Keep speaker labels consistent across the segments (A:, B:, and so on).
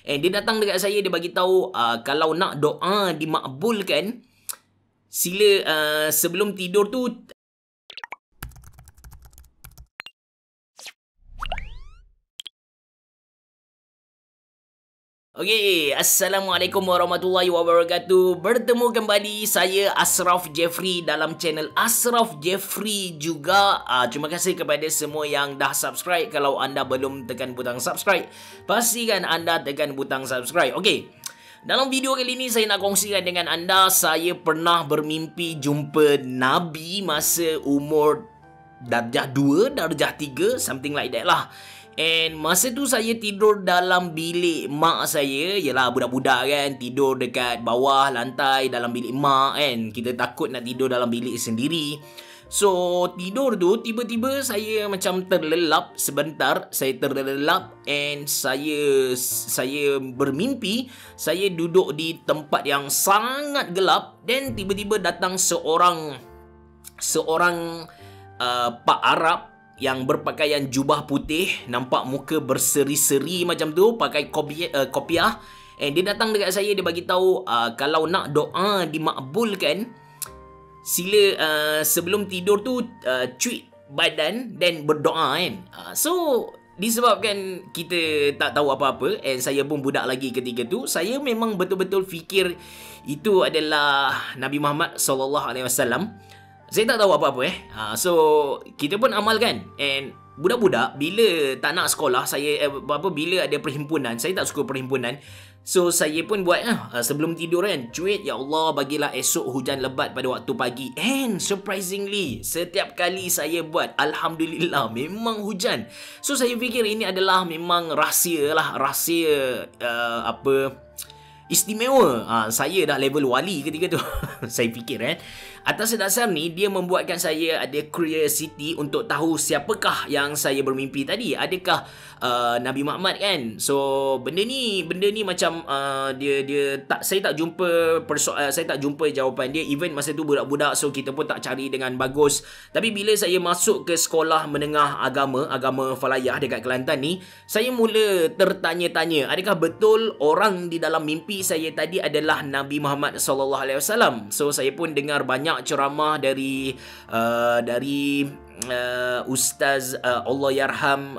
A: And dia datang dekat saya, dia bagi tahu kalau nak doa dimakbulkan, sila sebelum tidur tu Okey, Assalamualaikum warahmatullahi wabarakatuh. Bertemu kembali saya Ashraf Jeffrey dalam channel Ashraf Jeffrey juga. Terima kasih kepada semua yang dah subscribe. Kalau anda belum tekan butang subscribe, pastikan anda tekan butang subscribe. Okey. Dalam video kali ini saya nak kongsikan dengan anda, saya pernah bermimpi jumpa Nabi masa umur darjah 2, darjah 3, something like that lah. And masa tu saya tidur dalam bilik mak saya. Yelah, budak-budak kan, tidur dekat bawah lantai dalam bilik mak kan. Kita takut nak tidur dalam bilik sendiri. So tidur tu tiba-tiba saya macam terlelap sebentar. Saya terlelap and saya bermimpi saya duduk di tempat yang sangat gelap. Dan tiba-tiba datang seorang Pak Arab yang berpakaian jubah putih, nampak muka berseri-seri macam tu, pakai kopiah. And dia datang dekat saya, dia bagi tahu kalau nak doa dimakbulkan, sila sebelum tidur tu cuit badan dan berdoa kan. So disebabkan kita tak tahu apa-apa, and saya pun budak lagi ketika tu, saya memang betul-betul fikir itu adalah Nabi Muhammad SAW. Saya tak tahu apa-apa So kita pun amalkan. And budak-budak bila tak nak sekolah, saya bila ada perhimpunan, saya tak suka perhimpunan. So saya pun buat sebelum tidur kan, cuit, ya Allah bagilah esok hujan lebat pada waktu pagi. And surprisingly, setiap kali saya buat, alhamdulillah memang hujan. So saya fikir ini adalah memang rahsia lah, istimewa. Saya dah level wali ketika tu. Saya fikir atas dasar ni, dia membuatkan saya ada curiosity untuk tahu siapakah yang saya bermimpi tadi. Adakah Nabi Muhammad kan? So benda ni macam saya tak jumpa jawapan dia. Even masa tu budak-budak, so kita pun tak cari dengan bagus. Tapi bila saya masuk ke sekolah menengah agama Falayah dekat Kelantan ni, saya mula tertanya-tanya, adakah betul orang di dalam mimpi saya tadi adalah Nabi Muhammad SAW. So saya pun dengar banyak ceramah dari Ustaz Allahyarham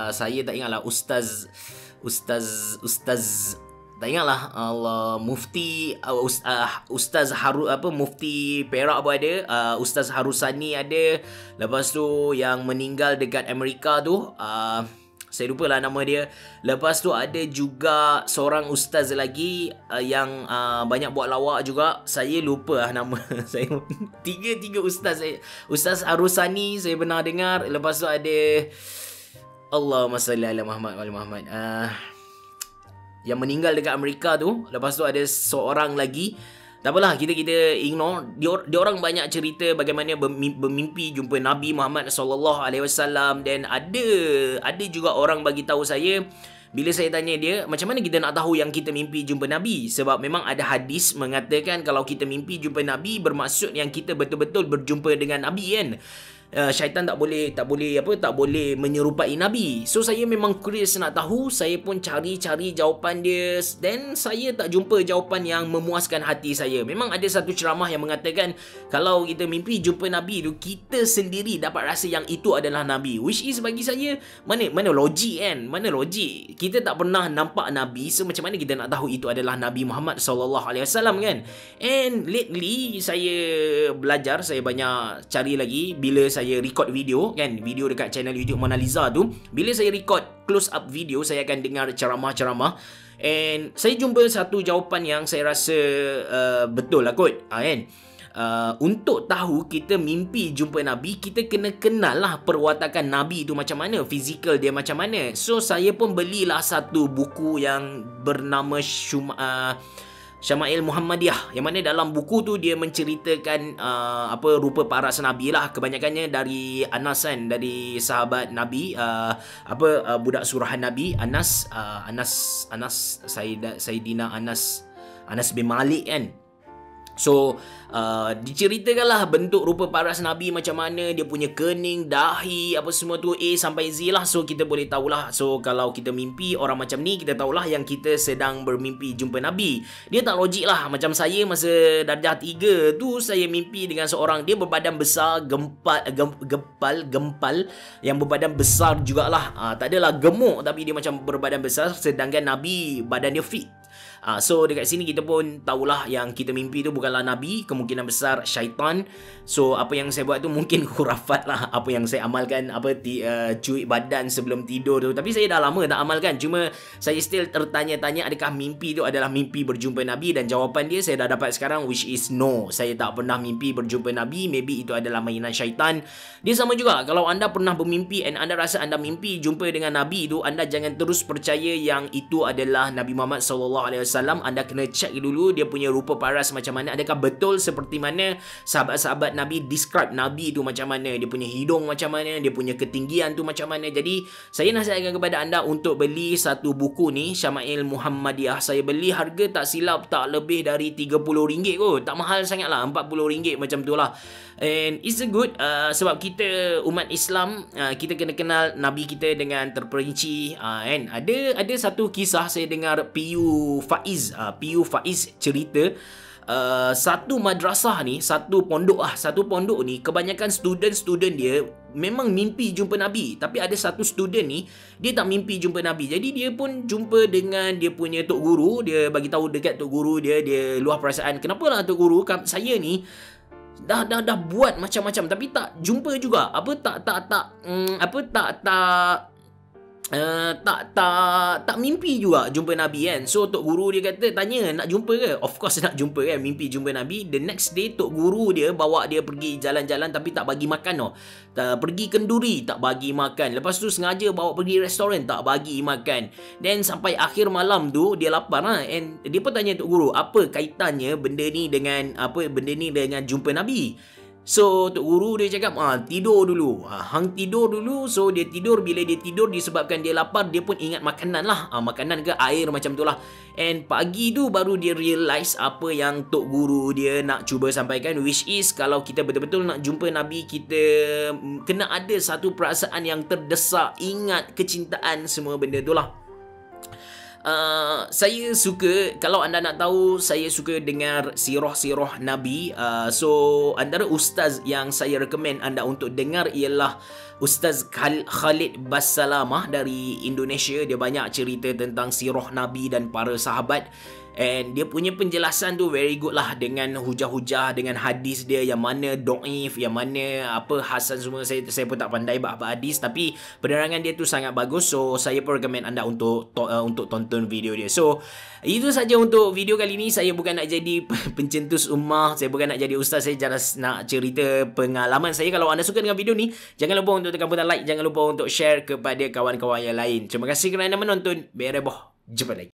A: saya tak ingatlah Ustaz tak ingatlah Mufti Mufti Perak pun ada, Ustaz Harusani ada. Lepas tu yang meninggal dekat Amerika tu, saya lupa lah nama dia. Lepas tu ada juga seorang ustaz lagi yang banyak buat lawak juga. Saya lupa lah nama. Saya tiga ustaz. Ustaz Harusani saya pernah dengar. Lepas tu ada Allahumma salli ala Muhammad wa ala Muhammad, yang meninggal dekat Amerika tu. Lepas tu ada seorang lagi. Tak apalah, kita ignore. Dia orang banyak cerita bagaimana bermimpi jumpa Nabi Muhammad SAW. Dan ada juga orang bagi tahu saya, bila saya tanya dia, macam mana kita nak tahu yang kita mimpi jumpa Nabi? Sebab memang ada hadis mengatakan kalau kita mimpi jumpa Nabi, bermaksud yang kita betul-betul berjumpa dengan Nabi kan. Syaitan tak boleh menyerupai Nabi. So saya memang curious nak tahu. Saya pun cari jawapan dia, dan saya tak jumpa jawapan yang memuaskan hati saya. Memang ada satu ceramah yang mengatakan kalau kita mimpi jumpa Nabi tu, kita sendiri dapat rasa yang itu adalah Nabi. Which is bagi saya, mana logik kan? Mana logik? Kita tak pernah nampak Nabi, so macam mana kita nak tahu itu adalah Nabi Muhammad SAW kan? And lately saya belajar, saya banyak cari lagi. Bila saya record video kan, video dekat channel YouTube Mona Lisa tu, bila saya record close up video, saya akan dengar ceramah-ceramah, and saya jumpa satu jawapan yang saya rasa betul lah kot kan. Untuk tahu kita mimpi jumpa Nabi, kita kena kenal lah perwatakan Nabi tu macam mana, fizikal dia macam mana. So saya pun belilah satu buku yang bernama Syama'il Muhammadiyah, yang mana dalam buku tu dia menceritakan rupa para nabi lah, kebanyakannya dari Anas kan, dari sahabat Nabi, budak suruhan Nabi Anas, Sayyidina Anas bin Malik kan. So diceritakanlah bentuk rupa paras Nabi macam mana, dia punya kening, dahi, apa semua tu A sampai Z lah. So kita boleh tahulah. So kalau kita mimpi orang macam ni, kita tahulah yang kita sedang bermimpi jumpa Nabi. Dia tak logik lah. Macam saya masa darjah 3 tu, saya mimpi dengan seorang, dia berbadan besar, gempal, yang berbadan besar jugalah. Tak adalah gemuk, tapi dia macam berbadan besar, sedangkan Nabi badan dia fit. So dekat sini kita pun tahulah yang kita mimpi tu bukanlah Nabi, kemungkinan besar syaitan. So apa yang saya buat tu mungkin khurafat lah, apa yang saya amalkan, cuik badan sebelum tidur tu. Tapi saya dah lama tak amalkan. Cuma saya still tertanya-tanya adakah mimpi tu adalah mimpi berjumpa Nabi, dan jawapan dia saya dah dapat sekarang, which is no. Saya tak pernah mimpi berjumpa Nabi. Maybe itu adalah mainan syaitan. Dia sama juga, kalau anda pernah bermimpi and anda rasa anda mimpi jumpa dengan Nabi tu, anda jangan terus percaya yang itu adalah Nabi Muhammad SAW. Anda kena check dulu dia punya rupa paras macam mana, adakah betul seperti mana sahabat-sahabat Nabi describe Nabi tu macam mana, dia punya hidung macam mana, dia punya ketinggian tu macam mana. Jadi saya nasihatkan kepada anda untuk beli satu buku ni, Syama'il Muhammadiyah. Saya beli harga tak silap tak lebih dari RM30 kot, tak mahal sangat lah, RM40 macam tu lah. And it's a good sebab kita umat Islam, kita kena kenal Nabi kita dengan terperinci. And ada satu kisah saya dengar PU Faiz cerita, satu madrasah ni, satu pondok ni, kebanyakan student dia memang mimpi jumpa Nabi, tapi ada satu student ni dia tak mimpi jumpa Nabi. Jadi dia pun jumpa dengan dia punya tok guru, dia bagi tahu dekat tok guru dia luah perasaan, kenapalah tok guru, saya ni dah buat macam-macam tapi tak jumpa juga. Tak mimpi juga jumpa Nabi kan. So tok guru dia tanya nak jumpa ke? Of course nak jumpa kan, mimpi jumpa Nabi. The next day tok guru dia bawa dia pergi jalan-jalan tapi tak bagi makan pergi kenduri tak bagi makan. Lepas tu sengaja bawa pergi restoran tak bagi makan. Then sampai akhir malam tu dia lapar lah. And dia pun tanya tok guru, apa kaitannya benda ni dengan jumpa Nabi? So tok guru dia cakap tidur dulu, hang tidur dulu. So dia tidur, bila dia tidur disebabkan dia lapar, dia pun ingat makanan lah, makanan ke air macam tu lah. And pagi tu baru dia realise apa yang tok guru dia nak cuba sampaikan, which is kalau kita betul-betul nak jumpa Nabi, kita kena ada satu perasaan yang terdesak, ingat kecintaan, semua benda tu lah. Saya suka, kalau anda nak tahu, saya suka dengar sirah-sirah Nabi. So antara ustaz yang saya recommend anda untuk dengar ialah Ustaz Khalid Bassalamah dari Indonesia. Dia banyak cerita tentang sirah Nabi dan para sahabat. And dia punya penjelasan tu very good lah, dengan hujah-hujah, dengan hadis dia yang mana do'if, yang mana hasan semua. Saya pun tak pandai bab hadis, tapi penerangan dia tu sangat bagus. So saya pun recommend anda untuk tonton video dia. So itu saja untuk video kali ni. Saya bukan nak jadi pencetus ummah, saya bukan nak jadi ustaz, saya just nak cerita pengalaman saya. Kalau anda suka dengan video ni, jangan lupa untuk tekan butang like, jangan lupa untuk share kepada kawan-kawan yang lain. Terima kasih kerana menonton. Bereboh, jumpa lagi.